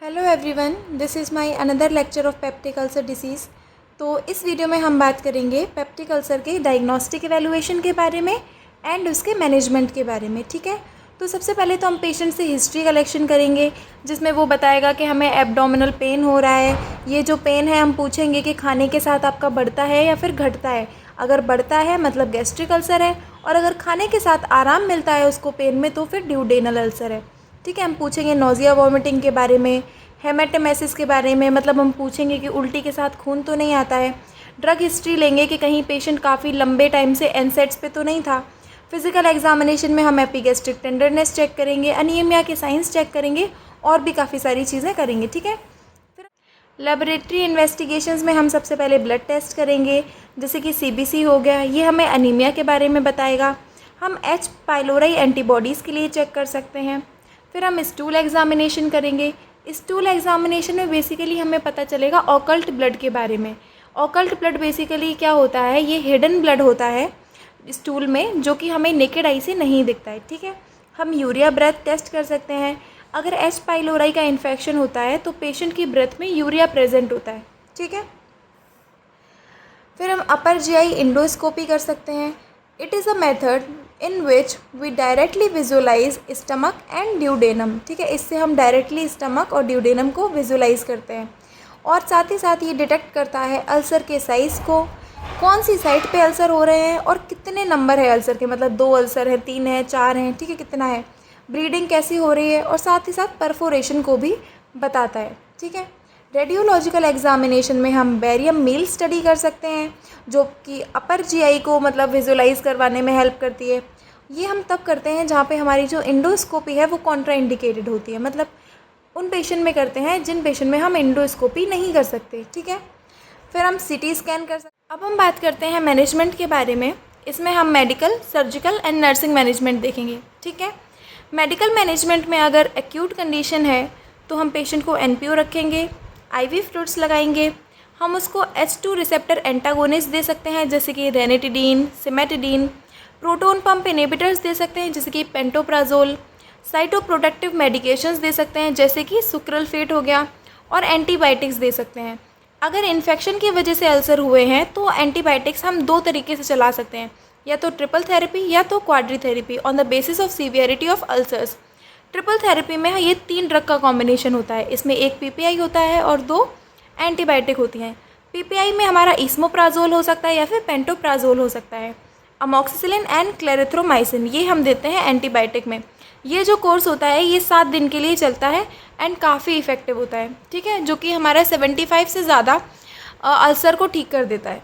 Hello everyone, this is my another lecture of peptic ulcer disease. तो इस video में हम बात करेंगे पेप्टिक अल्सर के डायग्नोस्टिक एवेलुएशन के बारे में एंड उसके मैनेजमेंट के बारे में। ठीक है, तो सबसे पहले तो हम पेशेंट से हिस्ट्री कलेक्शन करेंगे, जिसमें वो बताएगा कि हमें एब्डोमिनल पेन हो रहा है। ये जो पेन है हम पूछेंगे कि खाने के साथ आपका बढ़ता है या फिर घटता है। अगर बढ़ता है मतलब गैस्ट्रिक अल्सर है, और अगर खाने के साथ आराम मिलता है उसको पेन में तो फिर ड्यूडेनल अल्सर है। ठीक है, हम पूछेंगे नोज़िया वॉमिटिंग के बारे में, हेमेटोमेसिस के बारे में, मतलब हम पूछेंगे कि उल्टी के साथ खून तो नहीं आता है। ड्रग हिस्ट्री लेंगे कि कहीं पेशेंट काफ़ी लंबे टाइम से एनसेड्स पे तो नहीं था। फिजिकल एग्जामिनेशन में हम एपिगैस्ट्रिक टेंडरनेस चेक करेंगे, अनीमिया के साइंस चेक करेंगे और भी काफ़ी सारी चीज़ें करेंगे। ठीक है, फिर लेबोरेटरी इन्वेस्टिगेशंस में हम सबसे पहले ब्लड टेस्ट करेंगे, जैसे कि सीबीसी हो गया, ये हमें अनीमिया के बारे में बताएगा। हम एच पाइलोराई एंटीबॉडीज़ के लिए चेक कर सकते हैं। फिर हम स्टूल एग्जामिनेशन करेंगे। स्टूल एग्जामिनेशन में बेसिकली हमें पता चलेगा ऑकल्ट ब्लड के बारे में। ऑकल्ट ब्लड बेसिकली क्या होता है, ये हिडन ब्लड होता है स्टूल में, जो कि हमें नेकेड आई से नहीं दिखता है। ठीक है, हम यूरिया ब्रेथ टेस्ट कर सकते हैं। अगर एच पाइलोराई का इन्फेक्शन होता है तो पेशेंट की ब्रेथ में यूरिया प्रेजेंट होता है। ठीक है, फिर हम अपर जीआई इंडोस्कोपी कर सकते हैं। It is a method in which we directly visualise stomach and duodenum. ठीक है, इससे हम डायरेक्टली स्टमक और ड्यूडेनम को विजुअलाइज करते हैं, और साथ ही साथ ये डिटेक्ट करता है अल्सर के साइज़ को, कौन सी साइड पे अल्सर हो रहे हैं और कितने नंबर है अल्सर के, मतलब 2 अल्सर है, 3 है, 4 हैं, ठीक है, कितना है, ब्लीडिंग कैसी हो रही है, और साथ ही साथ परफोरेशन को भी बताता है। ठीक है, रेडियोलॉजिकल एग्जामिनेशन में हम बेरियम मील स्टडी कर सकते हैं, जो कि अपर जीआई को मतलब विजुलाइज करवाने में हेल्प करती है। ये हम तब करते हैं जहाँ पे हमारी जो इंडोस्कोपी है वो कॉन्ट्राइंडिकेटेड होती है, मतलब उन पेशेंट में करते हैं जिन पेशेंट में हम इंडोस्कोपी नहीं कर सकते। ठीक है, फिर हम सीटी स्कैन कर सकते हैं। अब हम बात करते हैं मैनेजमेंट के बारे में। इसमें हम medical, surgical and nursing management देखेंगे। ठीक है, मेडिकल मैनेजमेंट में अगर एक्यूट कंडीशन है तो हम पेशेंट को एनपीओ रखेंगे, आईवी फ्लूइड्स लगाएंगे। हम उसको H2 रिसेप्टर एंटागोनिस्ट दे सकते हैं, जैसे कि ranitidine, cimetidine. Proton pump inhibitors दे सकते हैं, जैसे कि पेंटोप्राजोल। साइटोप्रोटेक्टिव मेडिकेशंस दे सकते हैं, जैसे कि सुक्रलफेट हो गया, और एंटीबायोटिक्स दे सकते हैं। अगर इन्फेक्शन की वजह से अल्सर हुए हैं तो एंटीबायोटिक्स हम 2 तरीके से चला सकते हैं, या तो ट्रिपल थेरेपी या तो quadri therapy on the basis of severity of ulcers. Triple therapy में ये 3 ड्रग का कॉम्बिनेशन होता है। इसमें एक पीपीआई होता है और 2 एंटीबायोटिक होती हैं। पीपीआई में हमारा इसमोप्राजोल हो सकता है या फिर पेंटोप्राजोल हो सकता है। अमोक्सिसिलिन एंड क्लेरिथ्रोमाइसिन ये हम देते हैं एंटीबायोटिक में। ये जो कोर्स होता है ये 7 दिन के लिए चलता है एंड काफ़ी इफ़ेक्टिव होता है। ठीक है, जो कि हमारा 75 से ज़्यादा अल्सर को ठीक कर देता है,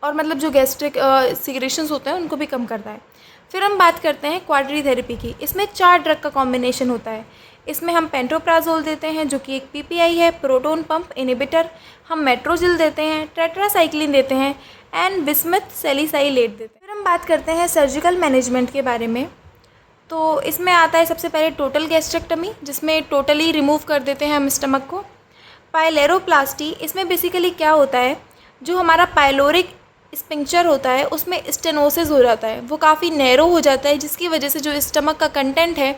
और मतलब जो गैस्ट्रिक सिक्रेशंस होते हैं उनको भी कम करता है। फिर हम बात करते हैं क्वाड्री थेरेपी की। इसमें 4 ड्रग का कॉम्बिनेशन होता है। इसमें हम पेंटोप्राजोल देते हैं, जो कि एक पीपीआई है, प्रोटोन पंप इनहिबिटर। हम मेट्रोजिल देते हैं, टेट्रासाइक्लिन देते हैं, एंड बिस्मथ सैलिसाइलेट देते हैं। फिर हम बात करते हैं सर्जिकल मैनेजमेंट के बारे में। तो इसमें आता है सबसे पहले टोटल गैस्ट्रेक्टमी, जिसमें टोटली रिमूव कर देते हैं हम स्टमक को। पाइलेरोप्लास्टी, इसमें बेसिकली क्या होता है, जो हमारा पाइलोरिक स्पिंक्चर होता है उसमें स्टेनोसिस हो जाता है, वो काफ़ी नैरो हो जाता है, जिसकी वजह से जो स्टमक का कंटेंट है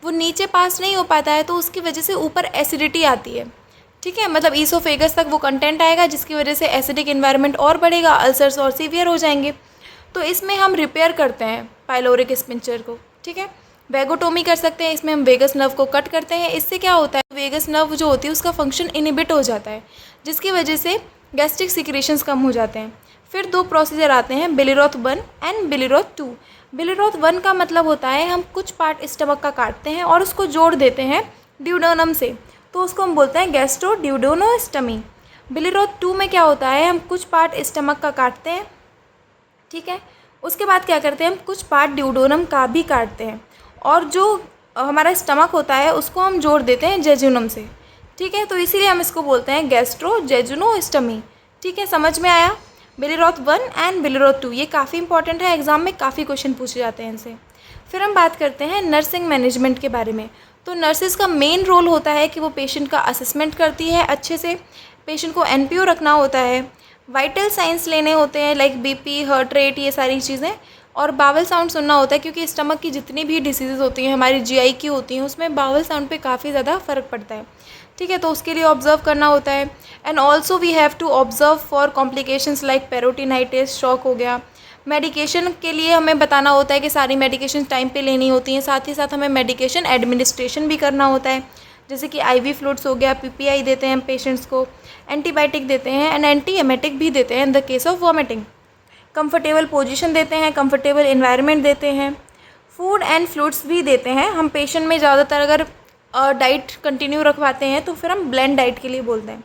वो नीचे पास नहीं हो पाता है, तो उसकी वजह से ऊपर एसिडिटी आती है। ठीक है, मतलब ईसोफेगस तक वो कंटेंट आएगा, जिसकी वजह से एसिडिक इन्वायरमेंट और बढ़ेगा, अल्सर्स और सीवियर हो जाएंगे। तो इसमें हम रिपेयर करते हैं पाइलोरिक स्पिंक्चर को। ठीक है, वेगोटोमी कर सकते हैं, इसमें हम वेगस नर्व को कट करते हैं। इससे क्या होता है, वेगस नर्व जो होती है उसका फंक्शन इनहिबिट हो जाता है, जिसकी वजह से गैस्ट्रिक सिक्रेशंस कम हो जाते हैं। फिर 2 प्रोसीजर आते हैं, बिलिरोथ 1 एंड बिलिरोथ 2। बिलिरोथ 1 का मतलब होता है हम कुछ पार्ट स्टमक का काटते हैं और उसको जोड़ देते हैं ड्यूडेनम से, तो उसको हम बोलते हैं गैस्ट्रो ड्यूडेनोस्टमी। बिलिरोथ 2 में क्या होता है, हम कुछ पार्ट स्टमक का काटते हैं, ठीक है, उसके बाद क्या करते हैं, हम कुछ पार्ट ड्यूडेनम का भी काटते हैं, और जो हमारा स्टमक होता है उसको हम जोड़ देते हैं जेजुनम से। ठीक है, तो इसीलिए हम इसको बोलते हैं गैस्ट्रो जेजुनोस्टमी। ठीक है, समझ में आया। बिलिरोथ 1 एंड बिलिरोथ 2 ये काफ़ी इंपॉर्टेंट है, एग्जाम में काफ़ी क्वेश्चन पूछे जाते हैं इनसे। फिर हम बात करते हैं नर्सिंग मैनेजमेंट के बारे में। तो नर्सेज का मेन रोल होता है कि वो पेशेंट का असेसमेंट करती है अच्छे से, पेशेंट को एनपीओ रखना होता है, वाइटल साइंस लेने होते हैं लाइक बीपी, हार्ट रेट, ये सारी चीज़ें, और बावल साउंड सुनना होता है, क्योंकि स्टमक की जितनी भी डिसीज़ होती हैं, हमारी जीआई की होती हैं, उसमें बावल साउंड पे काफ़ी ज़्यादा फ़र्क पड़ता है। ठीक है, तो उसके लिए ऑब्ज़र्व करना होता है। And also we have to observe for complications like peritonitis, shock हो गया। मेडिकेशन के लिए हमें बताना होता है कि सारी मेडिकेशन टाइम पे लेनी होती हैं, साथ ही साथ हमें मेडिकेशन एडमिनिस्ट्रेशन भी करना होता है, जैसे कि आईवी फ्लूइड्स हो गया, पीपीआई देते हैं पेशेंट्स को, एंटीबायोटिक देते हैं एंड एंटी एमेटिक भी देते हैं in the case of vomiting. Comfortable position देते हैं, कंफर्टेबल एनवायरनमेंट देते हैं, फूड एंड फ्लूइड्स भी देते हैं। हम पेशेंट में ज़्यादातर अगर डाइट कंटिन्यू रखवाते हैं तो फिर हम ब्लेंड डाइट के लिए बोलते हैं।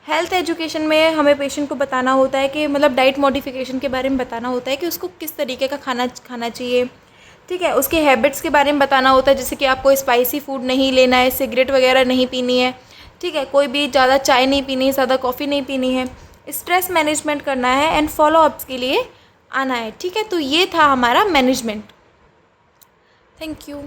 हेल्थ एजुकेशन में हमें पेशेंट को बताना होता है कि मतलब डाइट मॉडिफिकेशन के बारे में बताना होता है कि उसको किस तरीके का खाना खाना चाहिए। ठीक है, उसके हैबिट्स के बारे में बताना होता है, जैसे कि आपको स्पाइसी फूड नहीं लेना है, सिगरेट वगैरह नहीं पीनी है। ठीक है, कोई भी ज़्यादा चाय नहीं पीनी है, ज़्यादा कॉफ़ी नहीं पीनी है, स्ट्रेस मैनेजमेंट करना है एंड फॉलोअप्स के लिए आना है। ठीक है, तो ये था हमारा मैनेजमेंट। Thank you.